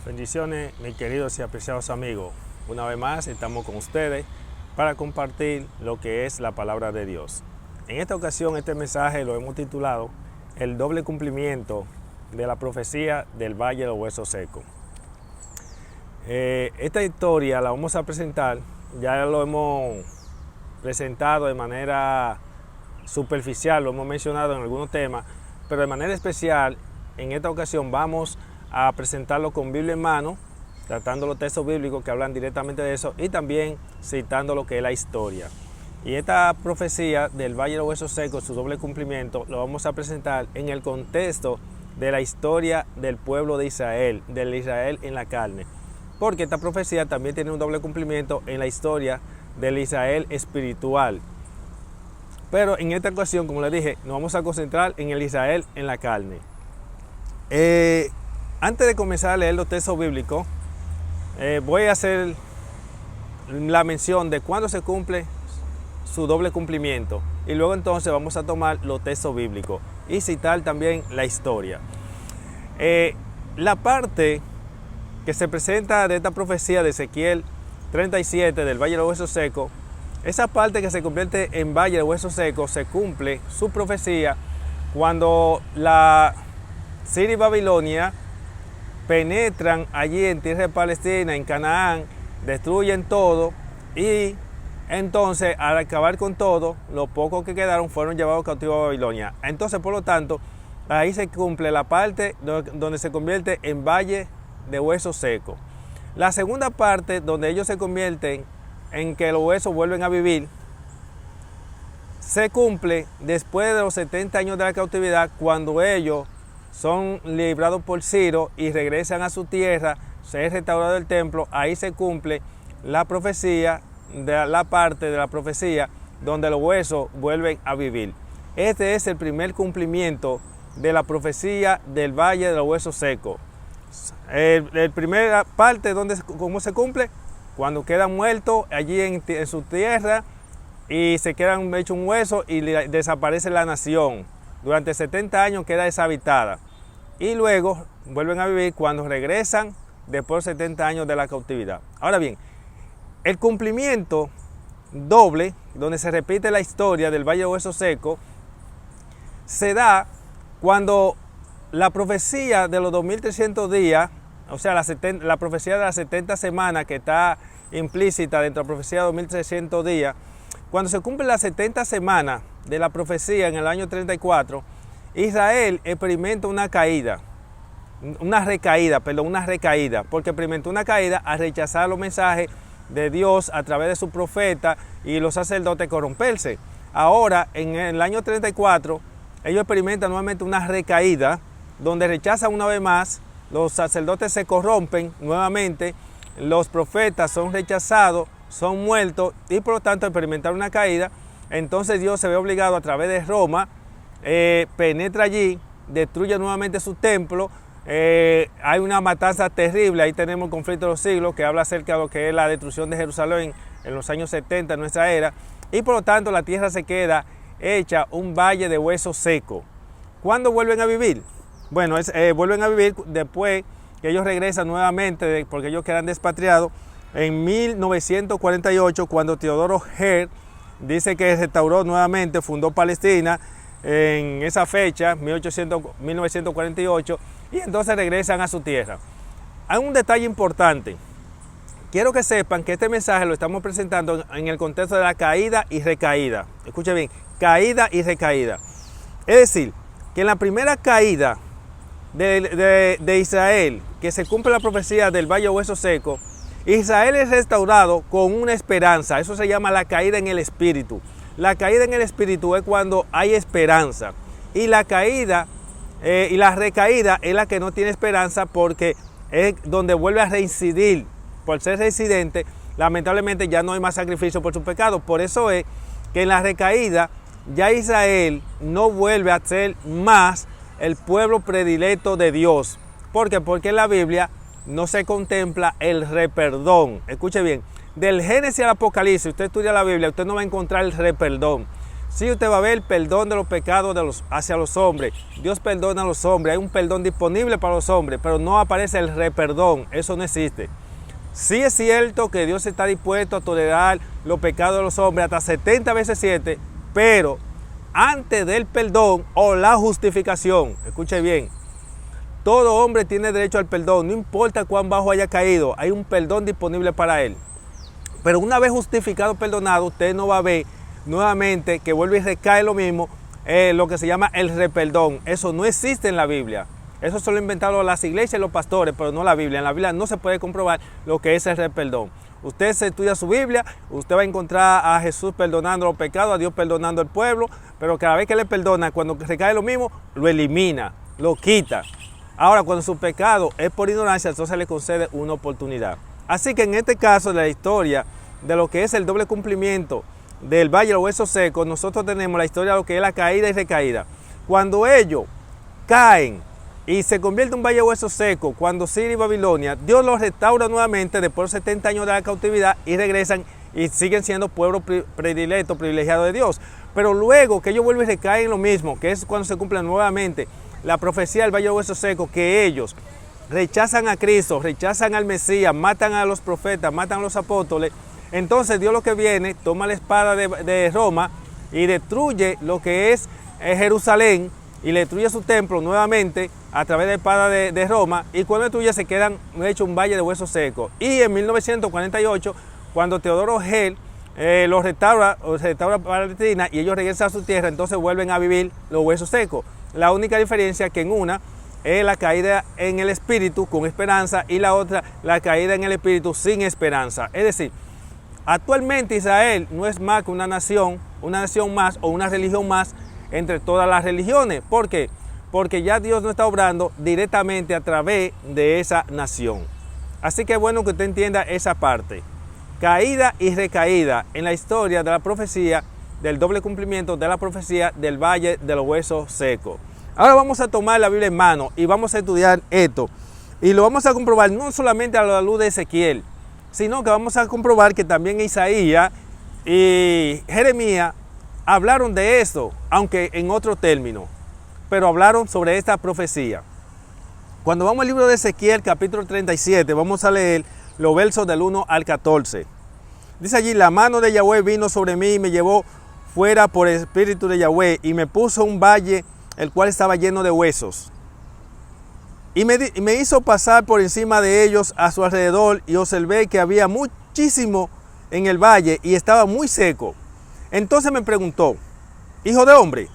Bendiciones, mis queridos y apreciados amigos. Una vez más estamos con ustedes para compartir lo que es la palabra de Dios. En esta ocasión este mensaje lo hemos titulado El doble cumplimiento de la profecía del Valle de los Huesos Secos. Esta historia la vamos a presentar, ya lo hemos presentado de manera superficial, lo hemos mencionado en algunos temas, pero de manera especial en esta ocasión vamos a presentarlo con Biblia en mano, tratando los textos bíblicos que hablan directamente de eso y también citando lo que es la historia. Y esta profecía del Valle de los Huesos Secos, su doble cumplimiento, lo vamos a presentar en el contexto de la historia del pueblo de Israel, del Israel en la carne. Porque esta profecía también tiene un doble cumplimiento en la historia del Israel espiritual. Pero en esta ocasión, como les dije, nos vamos a concentrar en el Israel en la carne. Antes de comenzar a leer los textos bíblicos, voy a hacer la mención de cuándo se cumple su doble cumplimiento. Y luego entonces vamos a tomar los textos bíblicos y citar también la historia. La parte que se presenta de esta profecía de Ezequiel 37 del Valle de los Huesos Secos, esa parte que se convierte en Valle de Huesos Secos, se cumple su profecía cuando la Siria y Babilonia penetran allí en tierra de Palestina, en Canaán, destruyen todo y entonces al acabar con todo, los pocos que quedaron fueron llevados cautivos a Babilonia. Entonces, por lo tanto, ahí se cumple la parte donde se convierte en Valle de Huesos Secos. La segunda parte, donde ellos se convierten en que los huesos vuelven a vivir, se cumple después de los 70 años de la cautividad, cuando ellos son librados por Ciro y regresan a su tierra, se es restaurado el templo. Ahí se cumple la profecía, de la parte de la profecía donde los huesos vuelven a vivir. Este es el primer cumplimiento de la profecía del Valle de los Huesos Secos. La primera parte, ¿cómo se cumple? Cuando quedan muertos allí en su tierra y se quedan hechos un hueso y desaparece la nación. Durante 70 años queda deshabitada. Y luego vuelven a vivir cuando regresan después de 70 años de la cautividad. Ahora bien, el cumplimiento doble, donde se repite la historia del Valle de Huesos Secos, se da cuando la profecía de los 2300 días, o sea, la profecía de las 70 semanas que está implícita dentro de la profecía de 2300 días, cuando se cumplen las 70 semanas de la profecía en el año 34, Israel experimenta una recaída, porque experimentó una caída al rechazar los mensajes de Dios a través de su profeta y los sacerdotes corromperse. Ahora, en el año 34, ellos experimentan nuevamente una recaída, donde rechazan una vez más, los sacerdotes se corrompen nuevamente, los profetas son rechazados, son muertos y por lo tanto experimentar una caída. Entonces Dios se ve obligado a través de Roma, penetra allí, destruye nuevamente su templo. Hay una matanza terrible, ahí tenemos el conflicto de los siglos que habla acerca de lo que es la destrucción de Jerusalén en los años 70 de nuestra era, y por lo tanto la tierra se queda hecha un valle de huesos secos. ¿Cuándo vuelven a vivir? Bueno, vuelven a vivir después que ellos regresan nuevamente, porque ellos quedan despatriados, en 1948, cuando Teodoro Herz dice que restauró nuevamente, fundó Palestina en esa fecha, 1948, y entonces regresan a su tierra. Hay un detalle importante. Quiero que sepan que este mensaje lo estamos presentando en el contexto de la caída y recaída. Escuchen bien, caída y recaída. Es decir, que en la primera caída de Israel, que se cumple la profecía del Valle de Huesos Secos, Israel es restaurado con una esperanza. Eso se llama la caída en el espíritu. La caída en el espíritu es cuando hay esperanza. Y la caída y la recaída es la que no tiene esperanza, porque es donde vuelve a reincidir. Por ser residente, lamentablemente ya no hay más sacrificio por su pecado. Por eso es que en la recaída ya Israel no vuelve a ser más el pueblo predilecto de Dios. ¿Por qué? Porque en la Biblia no se contempla el reperdón. Escuche bien, del Génesis al Apocalipsis, usted estudia la Biblia, usted no va a encontrar el reperdón. Sí, usted va a ver el perdón de los pecados hacia los hombres. Dios perdona a los hombres, hay un perdón disponible para los hombres, pero no aparece el reperdón, eso no existe. Sí es cierto que Dios está dispuesto a tolerar los pecados de los hombres hasta 70 veces 7, pero antes del perdón o la justificación, escuche bien, todo hombre tiene derecho al perdón, no importa cuán bajo haya caído, hay un perdón disponible para él. Pero una vez justificado, perdonado, usted no va a ver nuevamente que vuelve y recae lo mismo, lo que se llama el reperdón. Eso no existe en la Biblia. Eso solo inventaron las iglesias y los pastores, pero no la Biblia. En la Biblia no se puede comprobar lo que es el reperdón. Usted se estudia su Biblia, usted va a encontrar a Jesús perdonando los pecados, a Dios perdonando al pueblo, pero cada vez que le perdona, cuando recae lo mismo, lo elimina, lo quita. Ahora, cuando su pecado es por ignorancia, entonces le concede una oportunidad. Así que en este caso de la historia de lo que es el doble cumplimiento del Valle de los Huesos Secos, nosotros tenemos la historia de lo que es la caída y recaída. Cuando ellos caen y se convierte en un Valle de Huesos Secos, cuando Siria y Babilonia, Dios los restaura nuevamente después de 70 años de la cautividad y regresan y siguen siendo pueblo predilecto, privilegiado de Dios. Pero luego que ellos vuelven y recaen en lo mismo, que es cuando se cumple nuevamente la profecía del Valle de Huesos Secos, que ellos rechazan a Cristo, rechazan al Mesías, matan a los profetas, matan a los apóstoles. Entonces Dios lo que viene, toma la espada de Roma y destruye lo que es Jerusalén y le destruye su templo nuevamente a través de la espada de Roma, y cuando destruye se quedan hecho un valle de huesos secos. Y en 1948, cuando Teodoro Gel los restaura Palestina y ellos regresan a su tierra, entonces vuelven a vivir los huesos secos. La única diferencia es que en una es la caída en el espíritu con esperanza y la otra la caída en el espíritu sin esperanza. Es decir, actualmente Israel no es más que una nación más o una religión más entre todas las religiones. ¿Por qué? Porque ya Dios no está obrando directamente a través de esa nación. Así que es bueno que usted entienda esa parte. Caída y recaída en la historia de la profecía, del doble cumplimiento de la profecía del Valle de los Huesos Secos. Ahora vamos a tomar la Biblia en mano y vamos a estudiar esto. Y lo vamos a comprobar no solamente a la luz de Ezequiel, sino que vamos a comprobar que también Isaías y Jeremías hablaron de esto, aunque en otro término, pero hablaron sobre esta profecía. Cuando vamos al libro de Ezequiel, capítulo 37, vamos a leer los versos del 1 al 14. Dice allí: la mano de Yahweh vino sobre mí y me llevó fuera por el espíritu de Yahweh y me puso un valle el cual estaba lleno de huesos. Y me hizo pasar por encima de ellos a su alrededor, y observé que había muchísimo en el valle y estaba muy seco. Entonces me preguntó: hijo de hombre,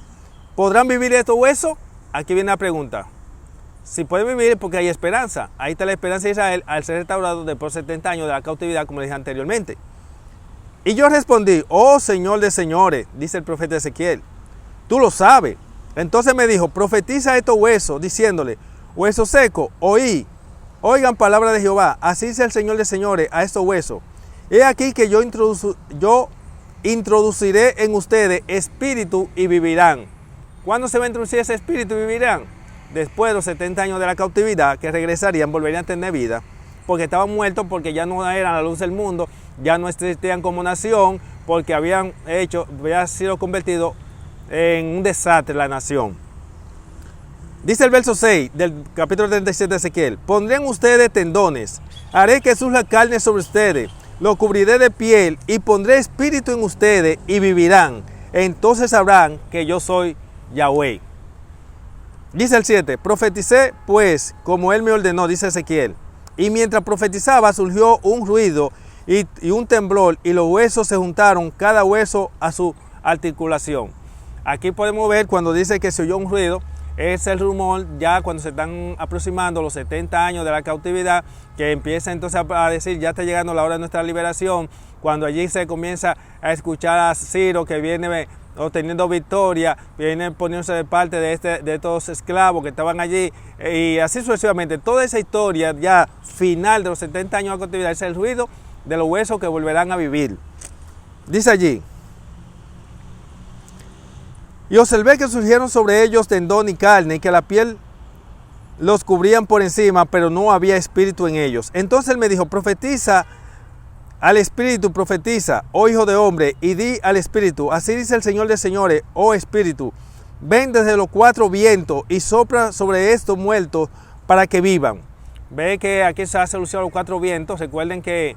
¿podrán vivir estos huesos? Aquí viene la pregunta. Si pueden vivir, porque hay esperanza. Ahí está la esperanza de Israel al ser restaurado después de 70 años de la cautividad, como les dije anteriormente. Y yo respondí: oh Señor de señores, dice el profeta Ezequiel, tú lo sabes. Entonces me dijo: profetiza estos huesos, diciéndole: huesos secos, oigan palabra de Jehová, así dice el Señor de señores a estos huesos. He aquí que yo introduciré en ustedes espíritu y vivirán. ¿Cuándo se va a introducir ese espíritu y vivirán? Después de los 70 años de la cautividad, que regresarían, volverían a tener vida, porque estaban muertos, porque ya no eran la luz del mundo, ya no existían como nación, porque habían sido convertidos en un desastre la nación. Dice el verso 6 del capítulo 37 de Ezequiel: pondré en ustedes tendones, haré que surja carne sobre ustedes, lo cubriré de piel y pondré espíritu en ustedes y vivirán. Entonces sabrán que yo soy Yahweh. Dice el 7: profeticé pues como él me ordenó, dice Ezequiel. Y mientras profetizaba surgió un ruido y un temblor, y los huesos se juntaron, cada hueso a su articulación. Aquí podemos ver cuando dice que se oyó un ruido, es el rumor ya cuando se están aproximando los 70 años de la cautividad, que empieza entonces a decir: ya está llegando la hora de nuestra liberación. Cuando allí se comienza a escuchar a Ciro que viene obteniendo victoria, viene poniéndose de parte de estos esclavos que estaban allí, y así sucesivamente. Toda esa historia ya final de los 70 años de la cautividad es el ruido de los huesos que volverán a vivir. Dice allí: y observé que surgieron sobre ellos tendón y carne, y que la piel los cubrían por encima, pero no había espíritu en ellos. Entonces él me dijo: profetiza al espíritu profetiza, oh hijo de hombre, y di al espíritu, así dice el Señor de señores, oh espíritu, ven desde los cuatro vientos y sopla sobre estos muertos para que vivan. Ve que aquí se hace alusión a los cuatro vientos. Recuerden que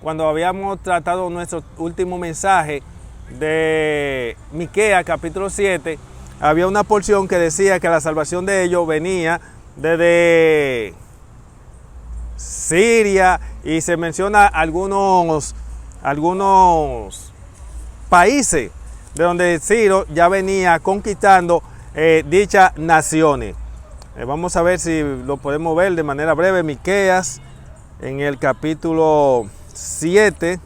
cuando habíamos tratado nuestro último mensaje de Miqueas capítulo 7, había una porción que decía que la salvación de ellos venía desde Siria, y se menciona algunos países de donde Ciro ya venía conquistando dichas naciones. Vamos a ver si lo podemos ver de manera breve. Miqueas en el capítulo 7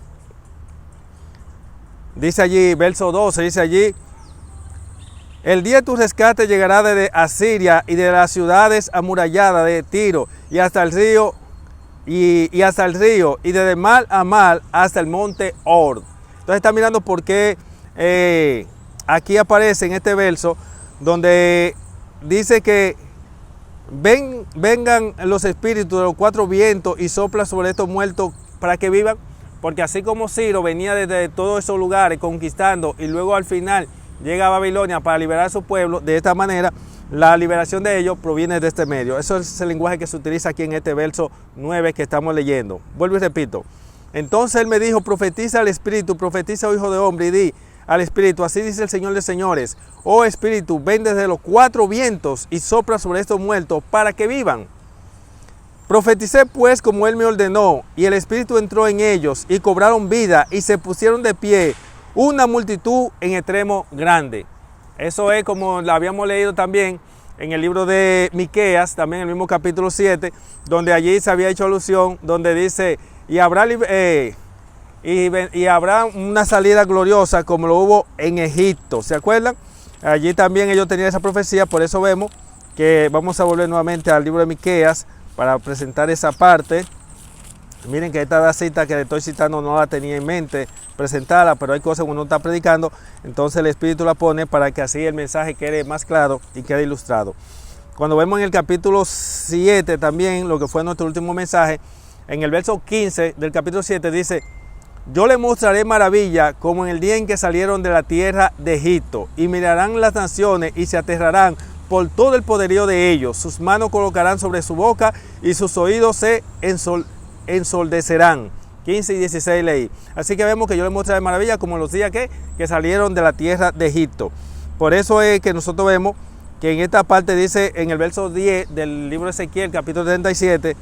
dice allí, verso 12, dice allí: el día de tu rescate llegará desde Asiria y de las ciudades amuralladas de Tiro y hasta el río y hasta el río, y desde mar a mar hasta el monte Or. Entonces está mirando por qué aquí aparece en este verso donde dice que vengan los espíritus de los cuatro vientos y sopla sobre estos muertos para que vivan. Porque así como Ciro venía desde todos esos lugares conquistando y luego al final llega a Babilonia para liberar a su pueblo, de esta manera la liberación de ellos proviene de este medio. Eso es el lenguaje que se utiliza aquí en este verso 9 que estamos leyendo. Vuelvo y repito. Entonces él me dijo: profetiza al espíritu, profetiza, oh hijo de hombre, y di al espíritu, así dice el Señor de señores, oh espíritu, ven desde los cuatro vientos y sopla sobre estos muertos para que vivan. Profeticé pues como él me ordenó, y el espíritu entró en ellos y cobraron vida y se pusieron de pie una multitud en extremo grande. Eso es como lo habíamos leído también en el libro de Miqueas, también en el mismo capítulo 7, donde allí se había hecho alusión, donde dice: y habrá una salida gloriosa como lo hubo en Egipto. ¿Se acuerdan? Allí también ellos tenían esa profecía. Por eso vemos que vamos a volver nuevamente al libro de Miqueas para presentar esa parte. Miren que esta cita que le estoy citando no la tenía en mente presentarla, pero hay cosas que uno está predicando, entonces el Espíritu la pone para que así el mensaje quede más claro y quede ilustrado. Cuando vemos en el capítulo 7 también, lo que fue nuestro último mensaje, en el verso 15 del capítulo 7 dice: yo le mostraré maravilla como en el día en que salieron de la tierra de Egipto, y mirarán las naciones y se aterrarán por todo el poderío de ellos. Sus manos colocarán sobre su boca y sus oídos se ensordecerán. 15 y 16 leí. Así que vemos que yo le mostraré maravilla como los días que salieron de la tierra de Egipto. Por eso es que nosotros vemos que en esta parte dice en el verso 10 del libro de Ezequiel, capítulo 37,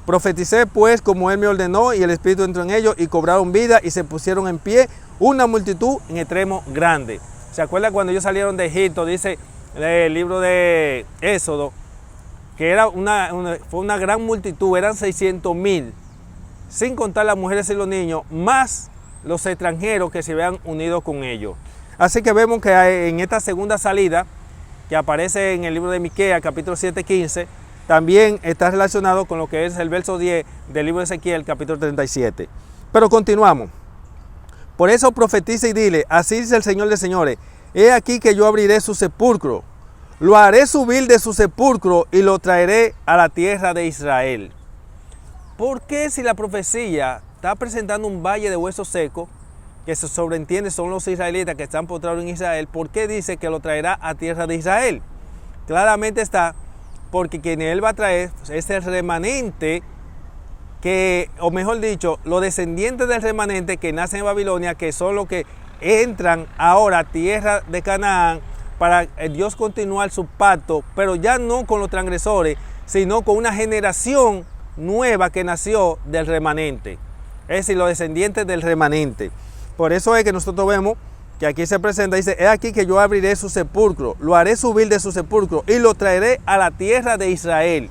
profeticé pues como él me ordenó, y el espíritu entró en ellos y cobraron vida y se pusieron en pie una multitud en extremo grande. ¿Se acuerdan cuando ellos salieron de Egipto? Dice el libro de Éxodo que fue una gran multitud, eran 600,000, sin contar las mujeres y los niños, más los extranjeros que se habían unido con ellos. Así que vemos que en esta segunda salida, que aparece en el libro de Miqueas, capítulo 7, 15, también está relacionado con lo que es el verso 10 del libro de Ezequiel, capítulo 37. Pero continuamos. Por eso profetiza y dile: así dice el Señor de señores, he aquí que yo abriré su sepulcro, lo haré subir de su sepulcro y lo traeré a la tierra de Israel. ¿Por qué, si la profecía está presentando un valle de huesos secos, que se sobreentiende son los israelitas que están postrados en Israel, por qué dice que lo traerá a tierra de Israel? Claramente está porque quien él va a traer es el remanente que, o mejor dicho, los descendientes del remanente que nacen en Babilonia, que son los que entran ahora a tierra de Canaán para Dios continuar su pacto, pero ya no con los transgresores, sino con una generación nueva que nació del remanente, es decir, los descendientes del remanente. Por eso es que nosotros vemos que aquí se presenta, dice: he aquí que yo abriré su sepulcro, lo haré subir de su sepulcro y lo traeré a la tierra de Israel.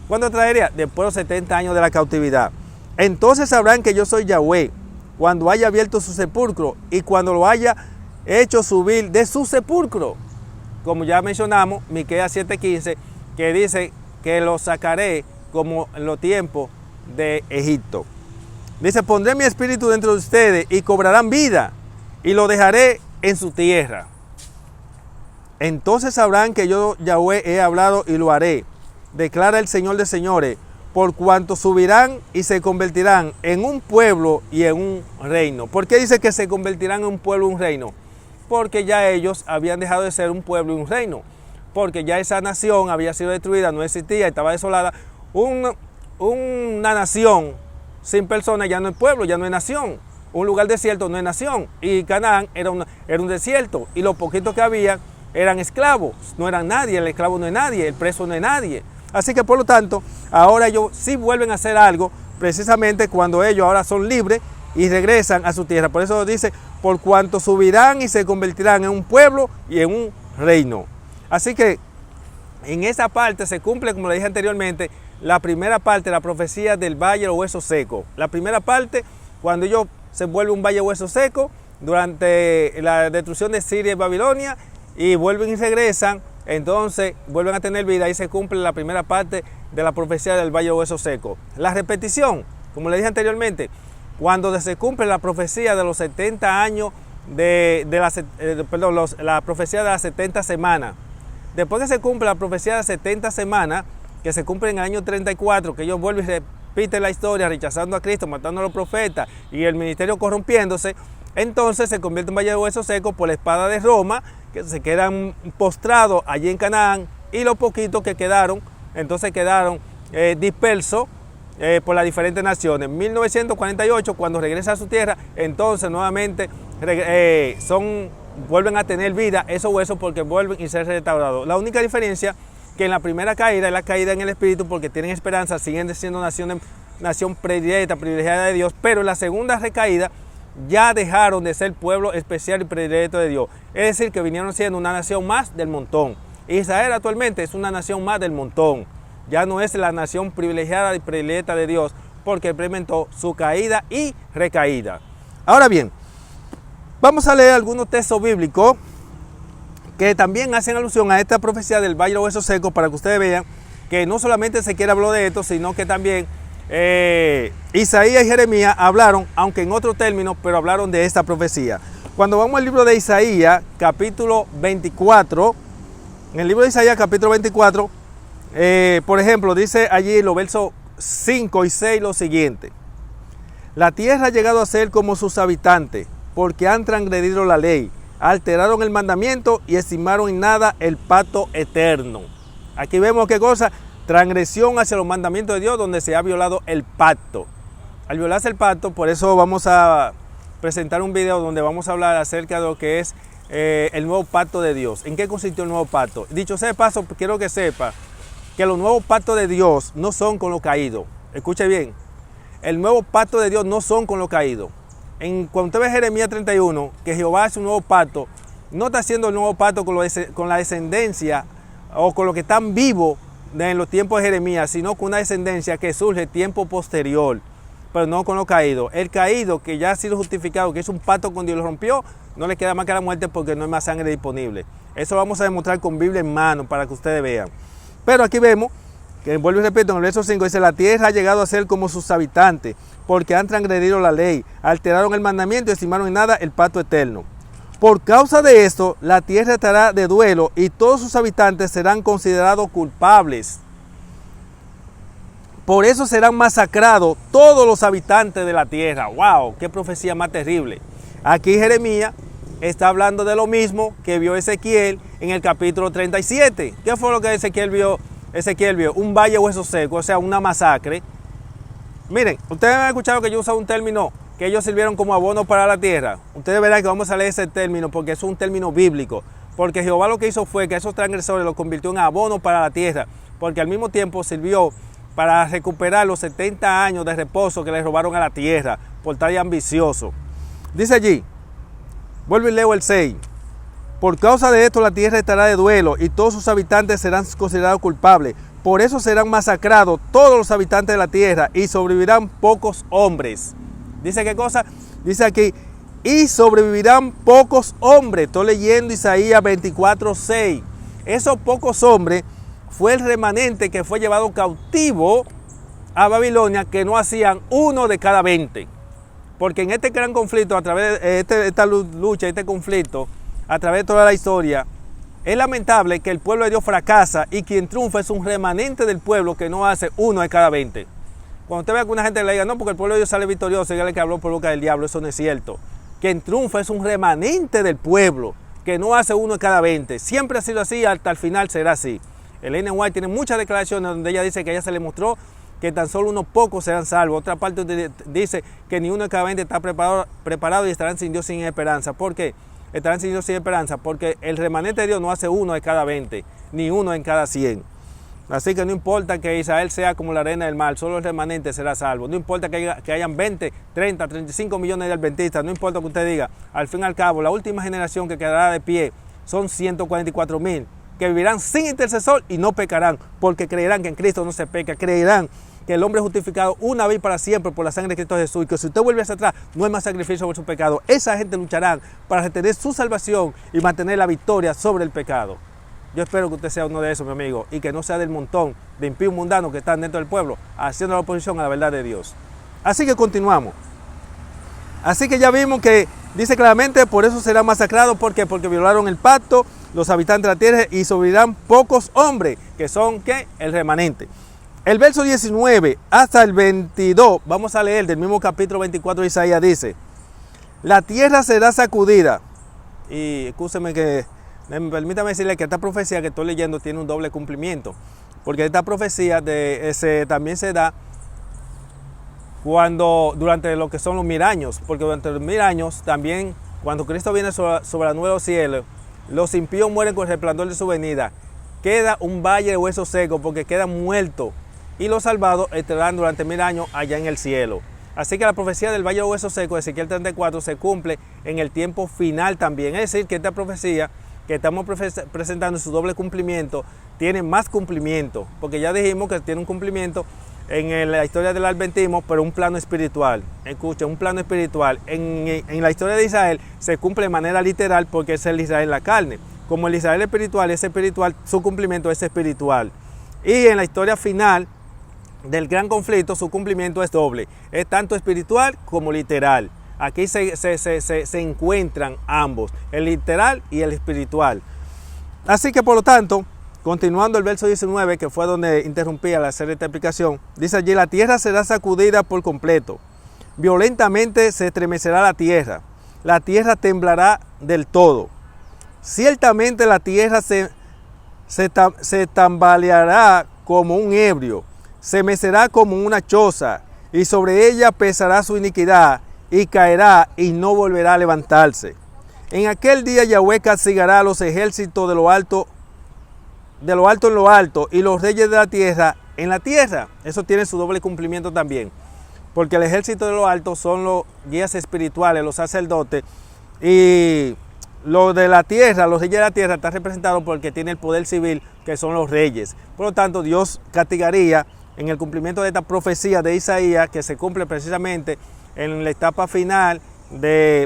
¿Cuándo traería? Después de los 70 años de la cautividad. Entonces sabrán que yo soy Yahweh, cuando haya abierto su sepulcro y cuando lo haya hecho subir de su sepulcro. Como ya mencionamos, Miqueas 7:15, que dice que lo sacaré como en los tiempos de Egipto. Dice: pondré mi espíritu dentro de ustedes y cobrarán vida, y lo dejaré en su tierra. Entonces sabrán que yo, Yahweh, he hablado y lo haré, declara el Señor de señores, por cuanto subirán y se convertirán en un pueblo y en un reino. ¿Por qué dice que se convertirán en un pueblo y un reino? Porque ya ellos habían dejado de ser un pueblo y un reino, porque ya esa nación había sido destruida, no existía, estaba desolada. Una nación sin personas ya no es pueblo, ya no es nación. Un lugar desierto no es nación. Y Canaán era un desierto, y los poquitos que había eran esclavos, no eran nadie. El esclavo no es nadie, el preso no es nadie. Así que por lo tanto, ahora ellos sí vuelven a hacer algo, precisamente cuando ellos ahora son libres y regresan a su tierra. Por eso dice, por cuanto subirán y se convertirán en un pueblo y en un reino. Así que en esa parte se cumple, como le dije anteriormente, la primera parte de la profecía del valle de los huesos secos. La primera parte, cuando ellos se vuelven un valle de huesos secos, durante la destrucción de Siria y Babilonia, y vuelven y regresan, entonces vuelven a tener vida y se cumple la primera parte de la profecía del valle de huesos secos. La repetición, como le dije anteriormente, cuando se cumple la profecía de los 70 años, la profecía de las 70 semanas. Después que se cumple la profecía de las 70 semanas, que se cumple en el año 34, que ellos vuelven y repiten la historia, rechazando a Cristo, matando a los profetas y el ministerio corrompiéndose, entonces se convierte en valle de huesos secos por la espada de Roma, que se quedan postrados allí en Canaán, y los poquitos que quedaron, entonces quedaron dispersos por las diferentes naciones. En 1948, cuando regresa a su tierra, entonces nuevamente vuelven a tener vida esos huesos, porque vuelven y ser restaurados. La única diferencia que en la primera caída es la caída en el espíritu, porque tienen esperanza, siguen siendo nación predilecta, privilegiada de Dios, pero en la segunda recaída ya dejaron de ser pueblo especial y predilecto de Dios. Es decir, que vinieron siendo una nación más del montón. Israel actualmente es una nación más del montón. Ya no es la nación privilegiada y predilecta de Dios, porque experimentó su caída y recaída. Ahora bien, vamos a leer algunos textos bíblicos que también hacen alusión a esta profecía del valle de los huesos secos, para que ustedes vean que no solamente se quiere hablar de esto, sino que también Isaías y Jeremías hablaron, aunque en otro término, pero hablaron de esta profecía. Cuando vamos al libro de Isaías, capítulo 24, en el libro de Isaías, capítulo 24, por ejemplo, dice allí en los versos 5 y 6 lo siguiente: la tierra ha llegado a ser como sus habitantes, porque han transgredido la ley, alteraron el mandamiento y estimaron en nada el pacto eterno. Aquí vemos qué cosa: transgresión hacia los mandamientos de Dios, donde se ha violado el pacto. Al violarse el pacto, por eso vamos a presentar un video donde vamos a hablar acerca de lo que es el nuevo pacto de Dios. ¿En qué consistió el nuevo pacto? Dicho sea de paso, quiero que sepa que los nuevos pactos de Dios no son con los caídos. Escuche bien, el nuevo pacto de Dios no son con los caídos. Cuando usted ve Jeremías 31, que Jehová hace un nuevo pacto, no está haciendo el nuevo pacto con la descendencia o con los que están vivos en los tiempos de Jeremías, sino con una descendencia que surge tiempo posterior, pero no con los caídos. El caído, que ya ha sido justificado, que es un pacto con Dios, lo rompió, no le queda más que la muerte, porque no hay más sangre disponible. Eso lo vamos a demostrar con Biblia en mano para que ustedes vean. Pero aquí vemos que, vuelvo y repito, en el verso 5 dice: la tierra ha llegado a ser como sus habitantes, porque han transgredido la ley, alteraron el mandamiento y estimaron en nada el pacto eterno. Por causa de esto, la tierra estará de duelo y todos sus habitantes serán considerados culpables. Por eso serán masacrados todos los habitantes de la tierra. ¡Wow! ¡Qué profecía más terrible! Aquí Jeremías está hablando de lo mismo que vio Ezequiel en el capítulo 37. ¿Qué fue lo que Ezequiel vio? Ezequiel vio un valle de huesos secos, o sea, una masacre. Miren, ustedes han escuchado que yo uso un término que ellos sirvieron como abono para la tierra. Ustedes verán que vamos a leer ese término, porque es un término bíblico. Porque Jehová lo que hizo fue que esos transgresores los convirtió en abono para la tierra, porque al mismo tiempo sirvió para recuperar los 70 años de reposo que le robaron a la tierra por estar ambicioso. Dice allí, vuelvo y leo el 6. Por causa de esto la tierra estará de duelo y todos sus habitantes serán considerados culpables. Por eso serán masacrados todos los habitantes de la tierra y sobrevivirán pocos hombres. ¿Dice qué cosa? Dice aquí, y sobrevivirán pocos hombres. Estoy leyendo Isaías 24:6. Esos pocos hombres fue el remanente que fue llevado cautivo a Babilonia, que no hacían uno de cada 20. Porque en este gran conflicto, a través de esta lucha, este conflicto, a través de toda la historia, Es lamentable que el pueblo de Dios fracasa y quien triunfa es un remanente del pueblo que no hace uno de cada 20. Cuando usted ve a alguna gente le diga, no, porque el pueblo de Dios sale victorioso, dígale que habló por boca del diablo, eso no es cierto. Quien triunfa es un remanente del pueblo que no hace uno de cada 20. Siempre ha sido así, hasta el final será así. Ellen White tiene muchas declaraciones donde ella dice que a ella se le mostró que tan solo unos pocos serán salvos. Otra parte dice que ni uno de cada 20 está preparado y estarán sin Dios sin esperanza. ¿Por qué? Estarán sin Dios sin esperanza porque el remanente de Dios no hace uno de cada 20, ni uno en cada 100. Así que no importa que Israel sea como la arena del mar, solo el remanente será salvo. No importa que hayan 20, 30, 35 millones de adventistas, no importa que usted diga, al fin y al cabo, la última generación que quedará de pie son 144,000, que vivirán sin intercesor y no pecarán, porque creerán que en Cristo no se peca, creerán que el hombre es justificado una vez para siempre por la sangre de Cristo Jesús, y que si usted vuelve hacia atrás, no hay más sacrificio por su pecado. Esa gente luchará para retener su salvación y mantener la victoria sobre el pecado. Yo espero que usted sea uno de esos, mi amigo, y que no sea del montón de impíos mundanos que están dentro del pueblo, haciendo la oposición a la verdad de Dios. Así que continuamos. Así que ya vimos que dice claramente, por eso serán masacrados. ¿Por qué? Porque violaron el pacto, los habitantes de la tierra, y sobrevivirán pocos hombres, que son, ¿qué? El remanente. El verso 19 hasta el 22, vamos a leer del mismo capítulo 24 de Isaías, dice: la tierra será sacudida. Y escúcheme que, permítame decirle que esta profecía que estoy leyendo tiene un doble cumplimiento, porque esta profecía también se da durante lo que son los 1000 años, porque durante los 1000 años también, cuando Cristo viene sobre el nuevo cielo, los impíos mueren con el resplandor de su venida, queda un valle de huesos secos porque quedan muertos, y los salvados estarán durante 1000 años allá en el cielo. Así que la profecía del valle de huesos secos de Ezequiel 34 se cumple en el tiempo final también. Es decir, que esta profecía que estamos presentando en su doble cumplimiento tiene más cumplimiento, porque ya dijimos que tiene un cumplimiento en la historia del adventismo, pero un plano espiritual. Escucha, un plano espiritual. En la historia de Israel se cumple de manera literal porque es el Israel en la carne. Como el Israel espiritual es espiritual, su cumplimiento es espiritual. Y en la historia final del gran conflicto, su cumplimiento es doble. Es tanto espiritual como literal. Aquí se encuentran ambos, el literal y el espiritual. Así que por lo tanto, continuando el verso 19, que fue donde interrumpí al hacer esta explicación, dice allí: la tierra será sacudida por completo, violentamente se estremecerá la tierra temblará del todo. Ciertamente la tierra se tambaleará como un ebrio, se mecerá como una choza, y sobre ella pesará su iniquidad, y caerá y no volverá a levantarse. En aquel día Yahweh castigará a los ejércitos de lo alto en lo alto, y los reyes de la tierra en la tierra. Eso tiene su doble cumplimiento también, porque el ejército de lo alto son los guías espirituales, los sacerdotes, y lo de la tierra, los reyes de la tierra, está representado porque tiene el poder civil, que son los reyes. Por lo tanto, Dios castigaría en el cumplimiento de esta profecía de Isaías, que se cumple precisamente en la etapa final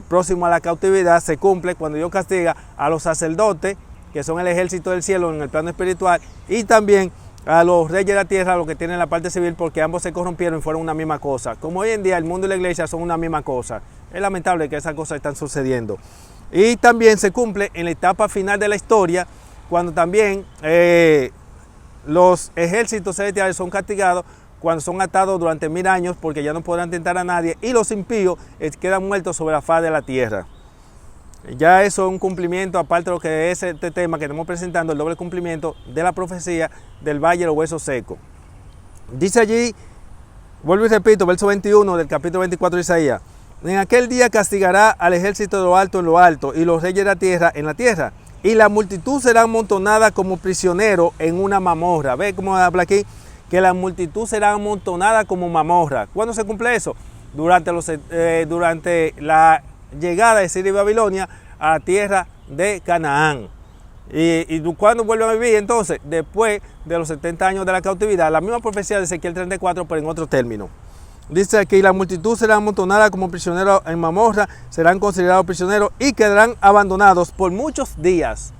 próximo a la cautividad. Se cumple cuando Dios castiga a los sacerdotes, que son el ejército del cielo en el plano espiritual, y también a los reyes de la tierra, los que tienen la parte civil, porque ambos se corrompieron y fueron una misma cosa. Como hoy en día el mundo y la iglesia son una misma cosa. Es lamentable que esas cosas están sucediendo. Y también se cumple en la etapa final de la historia, cuando también los ejércitos celestiales son castigados, cuando son atados durante 1000 años, porque ya no podrán tentar a nadie, y los impíos quedan muertos sobre la faz de la tierra. Ya eso es un cumplimiento, aparte de lo que es este tema que estamos presentando, el doble cumplimiento de la profecía del valle de los huesos secos. Dice allí, vuelvo y repito, verso 21 del capítulo 24 de Isaías: en aquel día castigará al ejército de lo alto en lo alto, y los reyes de la tierra en la tierra, y la multitud será amontonada como prisionero en una mazmorra. ¿Ve cómo habla aquí? Que la multitud será amontonada como mazmorra. ¿Cuándo se cumple eso? Durante la llegada de Siria y Babilonia a la tierra de Canaán. ¿Y cuándo vuelve a vivir? Entonces, después de los 70 años de la cautividad. La misma profecía de Ezequiel 34, pero en otro término. Dice aquí: la multitud será amontonada como prisioneros en mazmorra, serán considerados prisioneros y quedarán abandonados por muchos días.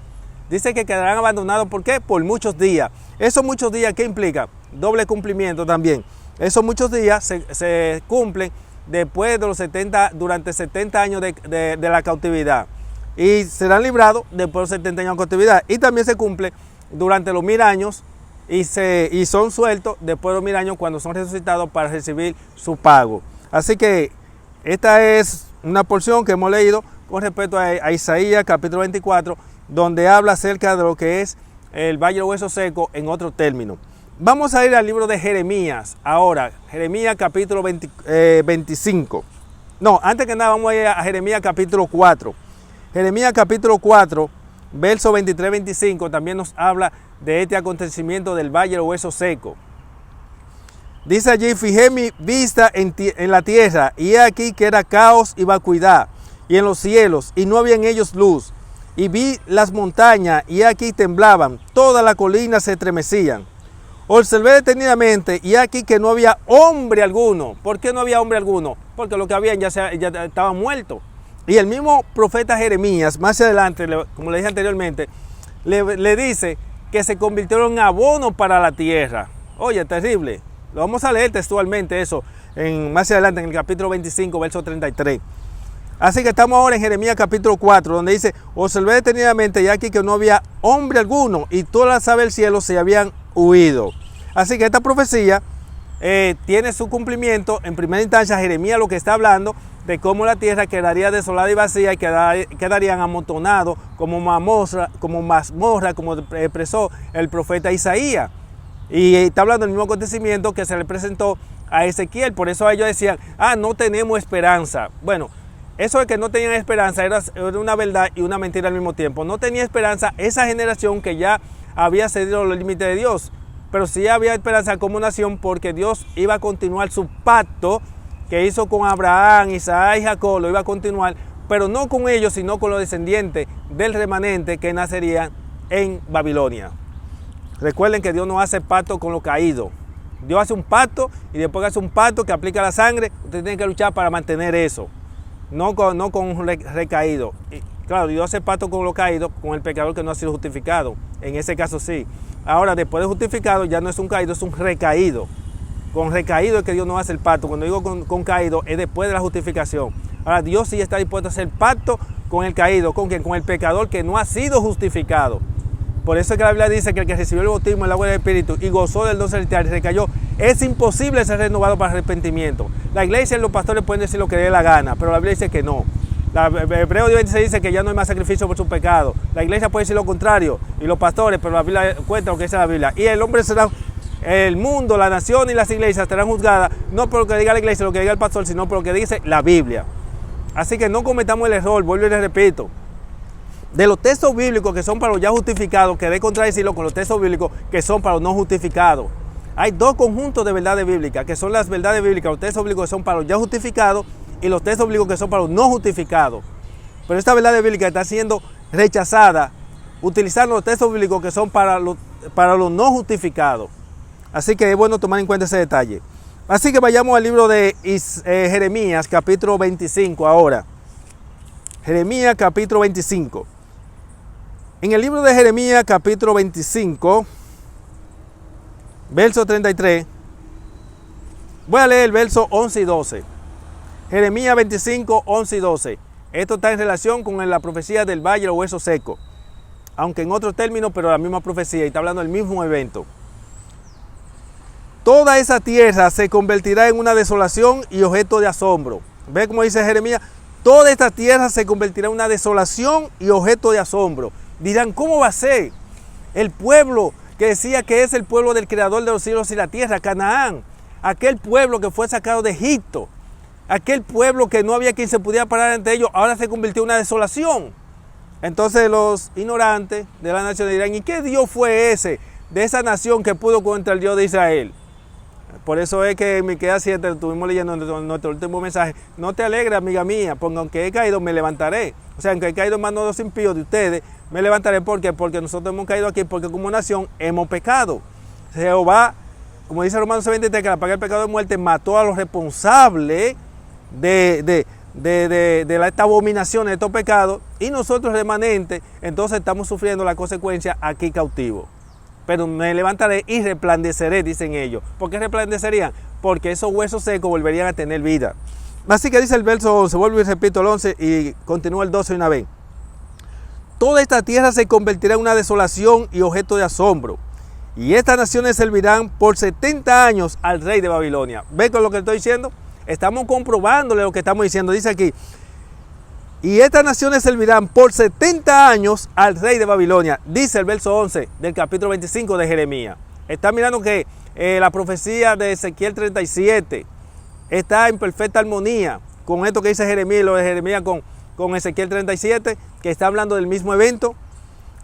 Dice que quedarán abandonados, ¿por qué? Por muchos días. Esos muchos días, ¿qué implica? Doble cumplimiento también. Esos muchos días se cumplen después de los 70, durante 70 años de la cautividad. y serán librados después de los 70 años de cautividad. Y también se cumple durante los 1000 años y son sueltos después de los 1000 años cuando son resucitados para recibir su pago. Así que esta es una porción que hemos leído con respecto a Isaías capítulo 24, donde habla acerca de lo que es el valle de hueso seco en otro término. Vamos a ir al libro de Jeremías ahora, Jeremías capítulo 25. No, antes que nada vamos a ir a Jeremías capítulo 4. Jeremías capítulo 4, verso 23-25 también nos habla de este acontecimiento del valle de hueso seco. Dice allí: fijé mi vista en la tierra, y he aquí que era caos y vacuidad, y en los cielos, y no había en ellos luz. Y vi las montañas, y aquí temblaban, todas las colinas se estremecían. Observé detenidamente, y aquí que no había hombre alguno. ¿Por qué no había hombre alguno? Porque lo que habían ya estaban muertos. Y el mismo profeta Jeremías, más adelante, como le dije anteriormente, le dice que se convirtieron en abono para la tierra. Oye, terrible. Lo vamos a leer textualmente eso más adelante en el capítulo 25, verso 33. Así que estamos ahora en Jeremías capítulo 4, donde dice: observé detenidamente, y aquí que no había hombre alguno, y todas las aves del cielo se habían huido. Así que esta profecía tiene su cumplimiento. En primera instancia, Jeremías lo que está hablando de cómo la tierra quedaría desolada y vacía, y quedarían amontonados como mazmorra, como expresó el profeta Isaías. Y está hablando del mismo acontecimiento que se le presentó a Ezequiel. Por eso ellos decían: no tenemos esperanza. Bueno, eso de que no tenían esperanza era una verdad y una mentira al mismo tiempo. No tenía esperanza esa generación que ya había cedido los límites de Dios, pero sí había esperanza como nación, porque Dios iba a continuar su pacto que hizo con Abraham, Isaac y Jacob. Lo iba a continuar, pero no con ellos, sino con los descendientes del remanente que nacerían en Babilonia. Recuerden que Dios no hace pacto con los caídos. Dios hace un pacto, y después que hace un pacto que aplica la sangre, usted tiene que luchar para mantener eso. No con un recaído. Y claro, Dios hace pacto con los caídos, con el pecador que no ha sido justificado. En ese caso sí. Ahora, después de justificado, ya no es un caído, es un recaído. Con recaído es que Dios no hace el pacto. Cuando digo con caído, es después de la justificación. Ahora, Dios sí está dispuesto a hacer pacto con el caído. ¿Con quién? Con el pecador que no ha sido justificado. Por eso es que la Biblia dice que el que recibió el bautismo en el agua del Espíritu y gozó del don celestial y recayó, es imposible ser renovado para arrepentimiento. La iglesia y los pastores pueden decir lo que dé la gana, pero la Biblia dice que no. Hebreo 26 dice que ya no hay más sacrificio por su pecado. La iglesia puede decir lo contrario, y los pastores, pero la Biblia cuenta lo que dice la Biblia. Y el hombre será, el mundo, la nación y las iglesias estarán juzgadas no por lo que diga la iglesia, lo que diga el pastor, sino por lo que dice la Biblia. Así que no cometamos el error, vuelvo y les repito, de los textos bíblicos que son para los ya justificados, que de contradecirlo con los textos bíblicos que son para los no justificados. Hay dos conjuntos de verdades bíblicas, que son las verdades bíblicas, los textos bíblicos que son para los ya justificados, y los textos bíblicos que son para los no justificados. Pero esta verdad bíblica está siendo rechazada, utilizando los textos bíblicos que son para los no justificados. Así que es bueno tomar en cuenta ese detalle. Así que vayamos al libro de Jeremías, capítulo 25 ahora. Jeremías, capítulo 25. En el libro de Jeremías, capítulo 25, verso 33, voy a leer el verso 11 y 12. Jeremías 25, 11 y 12. Esto está en relación con la profecía del valle de hueso seco, aunque en otro término, pero la misma profecía, y está hablando del mismo evento. Toda esa tierra se convertirá en una desolación y objeto de asombro. ¿Ve cómo dice Jeremías? Toda esta tierra se convertirá en una desolación y objeto de asombro. Dirán: ¿cómo va a ser? El pueblo que decía que es el pueblo del creador de los cielos y la tierra, Canaán, aquel pueblo que fue sacado de Egipto, aquel pueblo que no había quien se pudiera parar ante ellos, ahora se convirtió en una desolación. Entonces los ignorantes de la nación dirán: ¿y qué Dios fue ese de esa nación que pudo contra el Dios de Israel? Por eso es que en Miqueas 7 estuvimos leyendo nuestro último mensaje: no te alegres, amiga mía, porque aunque he caído me levantaré. O sea, aunque he caído en manos de los impíos de ustedes, me levantaré. ¿Por qué? Porque nosotros hemos caído aquí, porque como nación hemos pecado. Jehová, como dice Romanos 23, que la paga del pecado de muerte, mató a los responsables de esta abominación, de estos pecados, y nosotros remanentes, entonces estamos sufriendo la consecuencia aquí cautivos. Pero me levantaré y resplandeceré, dicen ellos. ¿Por qué resplandecerían? Porque esos huesos secos volverían a tener vida. Así que dice el verso 11, vuelvo y repito el 11 y continúa el 12 una vez. toda esta tierra se convertirá en una desolación y objeto de asombro. Y estas naciones servirán por 70 años al rey de Babilonia. ¿Ven con lo que estoy diciendo? Estamos comprobándole lo que estamos diciendo. Dice aquí, y estas naciones servirán por 70 años al rey de Babilonia. Dice el verso 11 del capítulo 25 de Jeremías. Está mirando que la profecía de Ezequiel 37 está en perfecta armonía con esto que dice Jeremías y lo de Jeremías con Ezequiel 37, que está hablando del mismo evento.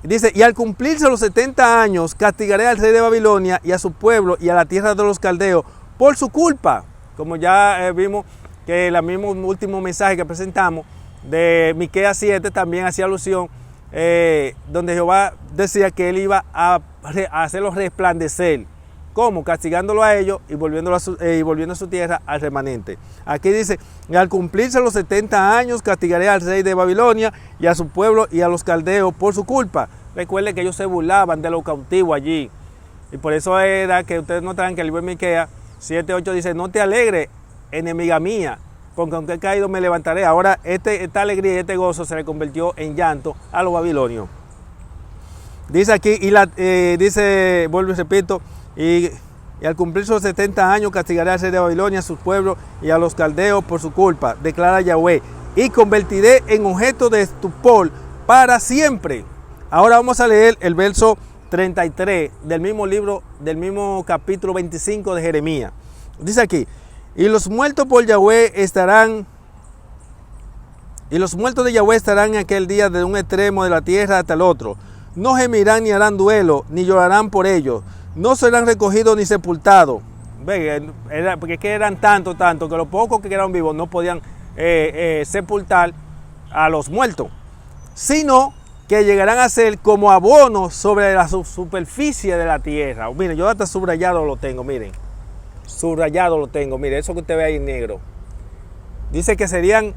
Dice, y al cumplirse los 70 años, castigaré al rey de Babilonia y a su pueblo y a la tierra de los caldeos por su culpa. Como ya vimos que el mismo último mensaje que presentamos de Miqueas 7 también hacía alusión, donde Jehová decía que él iba a hacerlos resplandecer. ¿Cómo? Castigándolo a ellos y volviendo a su tierra al remanente. Aquí dice, al cumplirse los 70 años, castigaré al rey de Babilonia y a su pueblo y a los caldeos por su culpa. Recuerden que ellos se burlaban de los cautivos allí. Y por eso era que ustedes notarán que el libro de Miqueas 7:8 dice, no te alegres, enemiga mía, porque aunque he caído me levantaré. Ahora esta alegría y este gozo se le convirtió en llanto a los babilonios. Dice aquí, dice, vuelvo y repito, y al cumplir sus 70 años castigaré al rey de Babilonia, a sus pueblos y a los caldeos por su culpa, declara Yahweh, y convertiré en objeto de estupor para siempre. Ahora vamos a leer el verso 33 del mismo libro, del mismo capítulo 25 de Jeremías. Dice aquí, y los muertos por Yahweh estarán, y los muertos de Yahweh estarán en aquel día de un extremo de la tierra hasta el otro. No gemirán ni harán duelo, ni llorarán por ellos. No serán recogidos ni sepultados. Porque es que eran tanto que los pocos que quedaron vivos no podían sepultar a los muertos, sino que llegarán a ser como abonos sobre la superficie de la tierra. Miren, yo hasta subrayado lo tengo, miren. Subrayado lo tengo, miren, eso que usted ve ahí en negro. Dice que serían,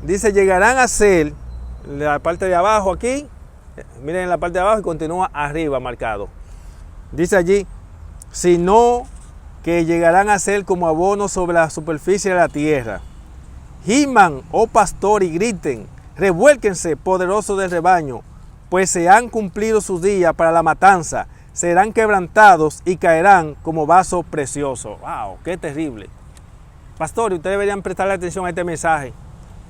llegarán a ser, la parte de abajo aquí, miren en la parte de abajo y continúa arriba marcado. Dice allí, sino que llegarán a ser como abonos sobre la superficie de la tierra. Giman, oh pastor, y griten, revuélquense, poderosos del rebaño, pues se han cumplido sus días para la matanza, serán quebrantados y caerán como vaso precioso. ¡Wow! ¡Qué terrible! Pastor, ustedes deberían prestarle atención a este mensaje,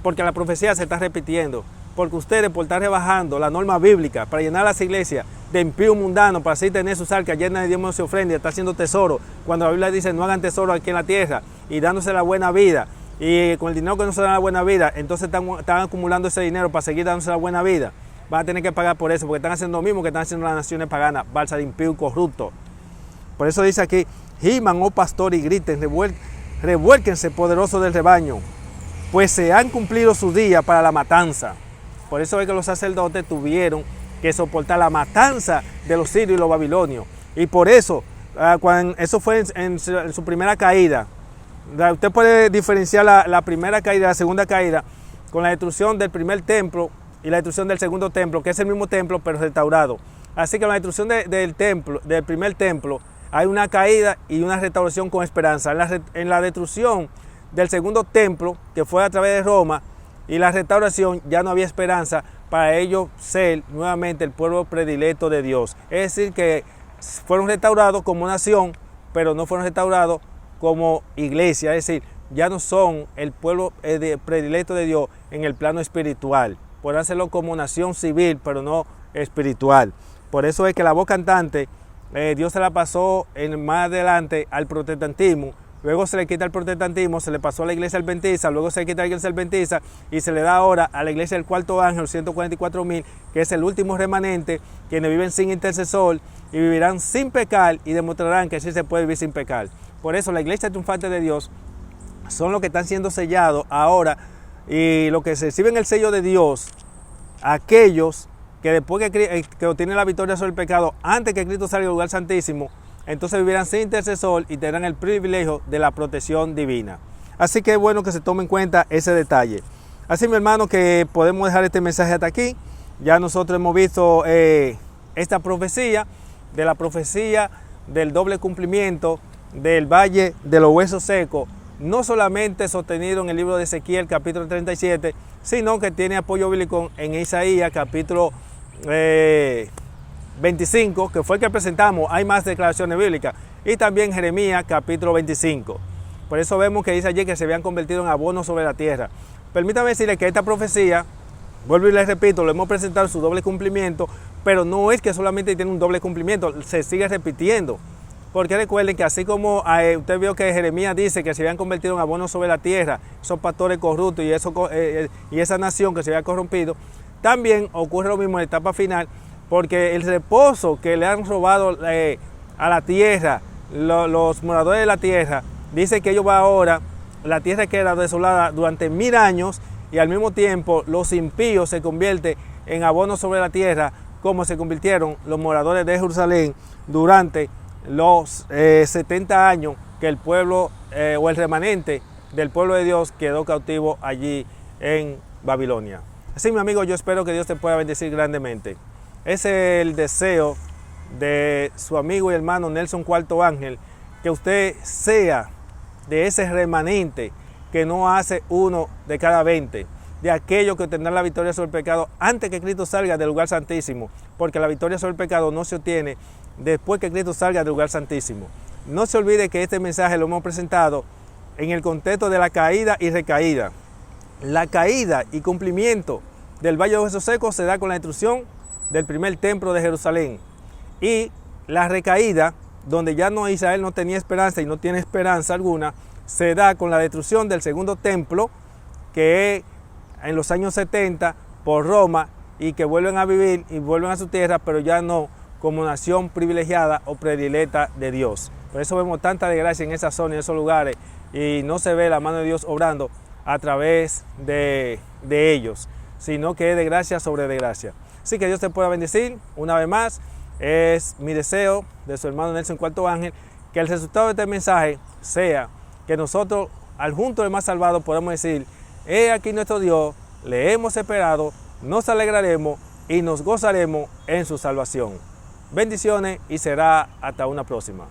porque la profecía se está repitiendo, porque ustedes por estar rebajando la norma bíblica para llenar las iglesias de impíos mundanos, para así tener sus arcas llenas de diezmos y ofrendas, está haciendo tesoro, cuando la Biblia dice no hagan tesoro aquí en la tierra, y dándose la buena vida, y con el dinero que no se da la buena vida, entonces están acumulando ese dinero para seguir dándose la buena vida. Van a tener que pagar por eso, porque están haciendo lo mismo que están haciendo las naciones paganas, balsa de impío y corrupto. Por eso dice aquí, giman, oh pastor, y griten, revuélquense, poderosos del rebaño, pues se han cumplido sus días para la matanza. Por eso es que los sacerdotes tuvieron que soportar la matanza de los sirios y los babilonios. Y por eso, cuando eso fue en su primera caída, usted puede diferenciar la primera caída y la segunda caída con la destrucción del primer templo y la destrucción del segundo templo, que es el mismo templo pero restaurado. Así que en la destrucción del primer templo hay una caída y una restauración con esperanza. En la destrucción del segundo templo, que fue a través de Roma, y la restauración, ya no había esperanza para ellos ser nuevamente el pueblo predilecto de Dios. Es decir, que fueron restaurados como nación, pero no fueron restaurados como iglesia. Es decir, ya no son el pueblo predilecto de Dios en el plano espiritual. Pueden hacerlo como nación civil, pero no espiritual. Por eso es que la voz cantante, Dios se la pasó más adelante al protestantismo. Luego se le quita el protestantismo, se le pasó a la iglesia adventista, luego se le quita a la iglesia adventista y se le da ahora a la iglesia del cuarto ángel, 144,000, que es el último remanente, quienes viven sin intercesor y vivirán sin pecar y demostrarán que sí se puede vivir sin pecar. Por eso la iglesia triunfante de Dios son los que están siendo sellados ahora, y los que se reciben el sello de Dios, aquellos que después que obtienen la victoria sobre el pecado, antes que Cristo salga del lugar santísimo, entonces vivirán sin intercesor y tendrán el privilegio de la protección divina. Así que es bueno que se tome en cuenta ese detalle. Así, mi hermano, que podemos dejar este mensaje hasta aquí. Ya nosotros hemos visto esta profecía, de la profecía del doble cumplimiento del valle de los huesos secos, no solamente sostenido en el libro de Ezequiel capítulo 37, sino que tiene apoyo bíblico en Isaías capítulo 25, que fue el que presentamos, hay más declaraciones bíblicas, y también Jeremías capítulo 25. Por eso vemos que dice allí que se habían convertido en abonos sobre la tierra. Permítame decirle que esta profecía, vuelvo y les repito, lo hemos presentado en su doble cumplimiento, pero no es que solamente tiene un doble cumplimiento, se sigue repitiendo. Porque recuerden que así como usted vio que Jeremías dice que se habían convertido en abonos sobre la tierra, esos pastores corruptos y esa nación que se había corrompido, también ocurre lo mismo en la etapa final, porque el reposo que le han robado a la tierra, los moradores de la tierra, dice que ellos van ahora, la tierra queda desolada durante 1000 años y al mismo tiempo los impíos se convierten en abonos sobre la tierra, como se convirtieron los moradores de Jerusalén durante los 70 años que el pueblo o el remanente del pueblo de Dios quedó cautivo allí en Babilonia. Así, mi amigo, yo espero que Dios te pueda bendecir grandemente. Ese es el deseo de su amigo y hermano Nelson Cuarto Ángel, que usted sea de ese remanente que no hace uno de cada 20, de aquello que tendrá la victoria sobre el pecado antes que Cristo salga del lugar santísimo, porque la victoria sobre el pecado no se obtiene después que Cristo salga del lugar santísimo. No se olvide que este mensaje lo hemos presentado en el contexto de la caída y recaída. La caída y cumplimiento del Valle de Huesos Secos se da con la destrucción del primer templo de Jerusalén, y la recaída, donde ya Israel no tenía esperanza y no tiene esperanza alguna, se da con la destrucción del segundo templo, que es en los años 70 por Roma, y que vuelven a vivir y vuelven a su tierra, pero ya no como nación privilegiada o predilecta de Dios. Por eso vemos tanta desgracia en esa zona, en esos lugares, y no se ve la mano de Dios obrando a través de ellos, sino que es de gracia sobre desgracia. Así que Dios te pueda bendecir una vez más. Es mi deseo de su hermano Nelson Cuarto Ángel, que el resultado de este mensaje sea que nosotros, al junto del más salvado, podamos decir: he aquí nuestro Dios, le hemos esperado, nos alegraremos y nos gozaremos en su salvación. Bendiciones y será hasta una próxima.